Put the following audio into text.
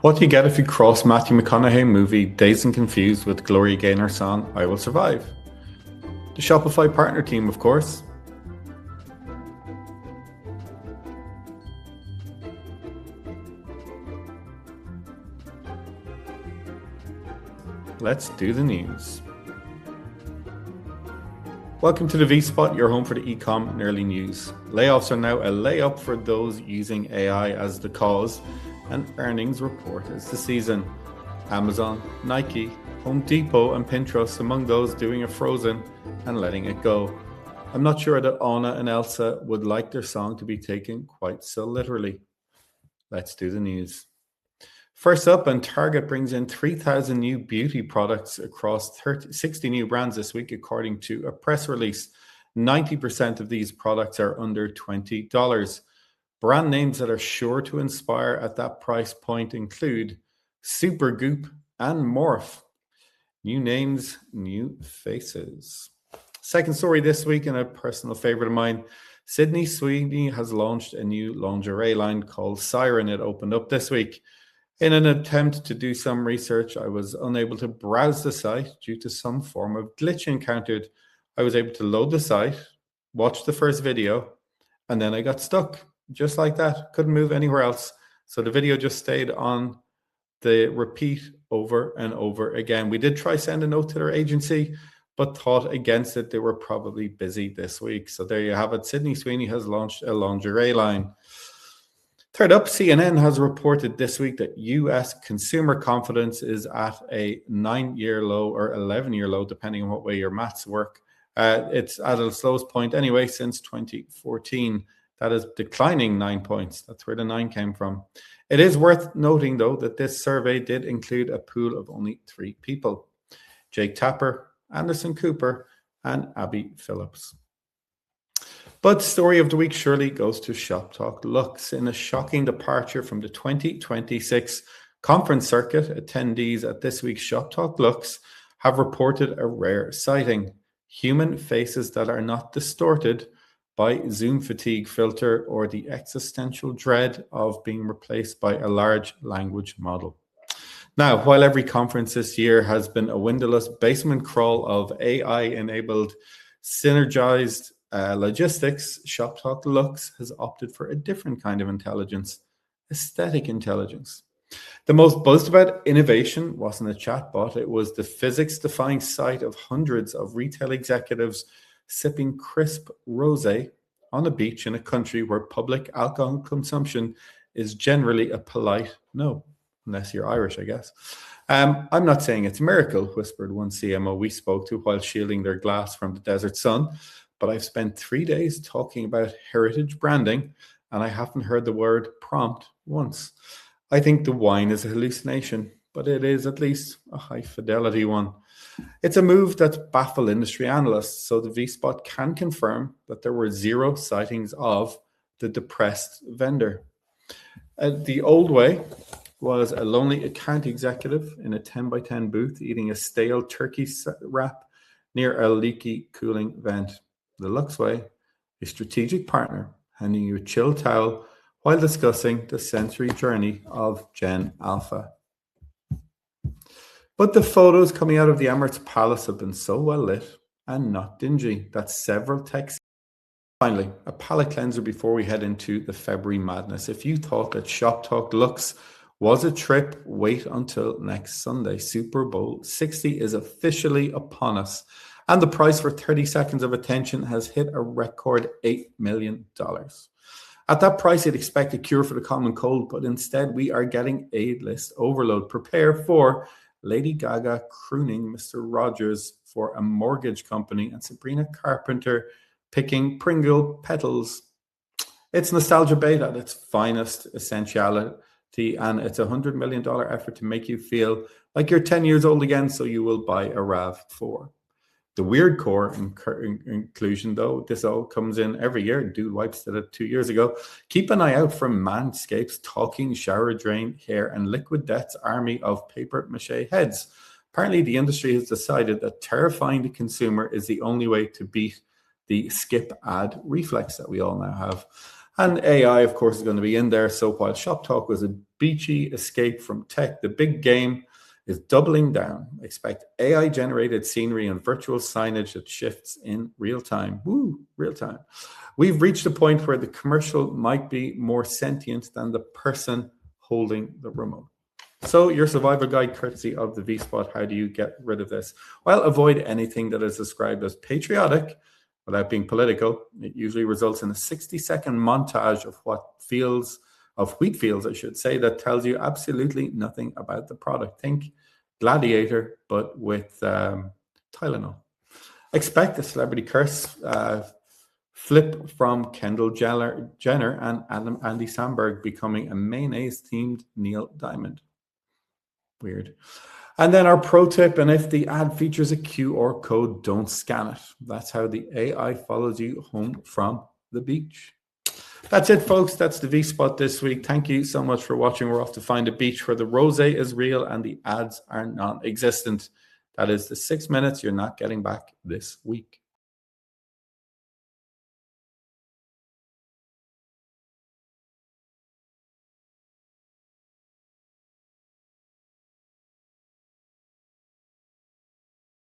What do you get if you cross Matthew McConaughey movie Dazed and Confused with Gloria Gaynor song I Will Survive? The Shopify partner team, of course. Let's do the news. Welcome to the V-Spot, your home for the Ecomm and early news. Layoffs are now a layup for those using AI as the cause, and earnings report is the season. Amazon, Nike, Home Depot and Pinterest among those doing a frozen and letting it go. I'm not sure that Anna and Elsa would like their song to be taken quite so literally. Let's do the news. First up, and Target brings in 3,000 new beauty products across 60 new brands this week, according to a press release. 90% of these products are under $20. Brand names that are sure to inspire at that price point include Supergoop and Morph. New names, new faces. Second story this week, and a personal favorite of mine, Sydney Sweeney has launched a new lingerie line called Siren. It opened up this week. In an attempt to do some research, I was unable to browse the site due to some form of glitch encountered. I was able to load the site, watch the first video, and then I got stuck. Just like that. Couldn't move anywhere else. So the video just stayed on the repeat over and over again. We did try send a note to their agency, but thought against it. They were probably busy this week. So there you have it. Sydney Sweeney has launched a lingerie line. Third up, CNN has reported this week that US consumer confidence is at a 9-year low or 11-year low, depending on what way your maths work. It's at its lowest point anyway since 2014. That is declining 9 points. That's where the 9 came from. It is worth noting, though, that this survey did include a pool of only 3 people: Jake Tapper, Anderson Cooper, and Abby Phillips. But story of the week surely goes to Shoptalk Luxe. In a shocking departure from the 2026 conference circuit, attendees at this week's Shoptalk Luxe have reported a rare sighting: human faces that are not distorted by Zoom fatigue filter or the existential dread of being replaced by a large language model. Now, while every conference this year has been a windowless basement crawl of AI-enabled synergized logistics, Shoptalk Luxe has opted for a different kind of intelligence: aesthetic intelligence. The most buzzed about innovation wasn't a chatbot. It was the physics-defying sight of hundreds of retail executives sipping crisp rosé on a beach in a country where public alcohol consumption is generally a polite no, unless you're Irish, I guess. I'm not saying it's a miracle, whispered one CMO we spoke to while shielding their glass from the desert sun, but I've spent 3 days talking about heritage branding, and I haven't heard the word prompt once. I think the wine is a hallucination, but it is at least a high-fidelity one. It's a move that baffled industry analysts, so the V-Spot can confirm that there were 0 sightings of the depressed vendor. The old way was a lonely account executive in a 10x10 booth eating a stale turkey wrap near a leaky cooling vent. The Luxe way, a strategic partner handing you a chill towel while discussing the sensory journey of Gen Alpha. But the photos coming out of the Emirates Palace have been so well lit and not dingy that several texts. Finally, a palate cleanser before we head into the February madness. If you thought that Shoptalk Luxe was a trip, wait until next Sunday. Super Bowl 60 is officially upon us, and the price for 30 seconds of attention has hit a record $8 million. At that price, you'd expect a cure for the common cold, but instead we are getting A-list overload. Prepare for Lady Gaga crooning Mr. Rogers for a mortgage company and Sabrina Carpenter picking Pringle petals. It's nostalgia bait at its finest essentiality, and it's a $100 million effort to make you feel like you're 10 years old again, so you will buy a RAV4. The weird core inclusion, though, this all comes in every year. Dude Wipes did it 2 years ago. Keep an eye out for Manscaped's talking shower drain hair and Liquid Death's army of paper mache heads. Apparently, the industry has decided that terrifying the consumer is the only way to beat the skip ad reflex that we all now have. And AI, of course, is going to be in there. So while Shoptalk was a beachy escape from tech. The big game is doubling down. Expect AI-generated scenery and virtual signage that shifts in real time. Woo, real time. We've reached a point where the commercial might be more sentient than the person holding the remote. So your survival guide, courtesy of the V-Spot. How do you get rid of this? Well, avoid anything that is described as patriotic without being political. It usually results in a 60-second montage of wheat fields, I should say, that tells you absolutely nothing about the product. Think Gladiator, but with Tylenol. Expect a celebrity curse flip from Kendall Jenner and Andy Samberg becoming a mayonnaise-themed Neil Diamond. Weird. And then our pro tip, and if the ad features a QR code, don't scan it. That's how the AI follows you home from the beach. That's it, folks. That's the V-Spot this week. Thank you so much for watching. We're off to find a beach where the rosé is real and the ads are non-existent. That is the 6 minutes you're not getting back this week.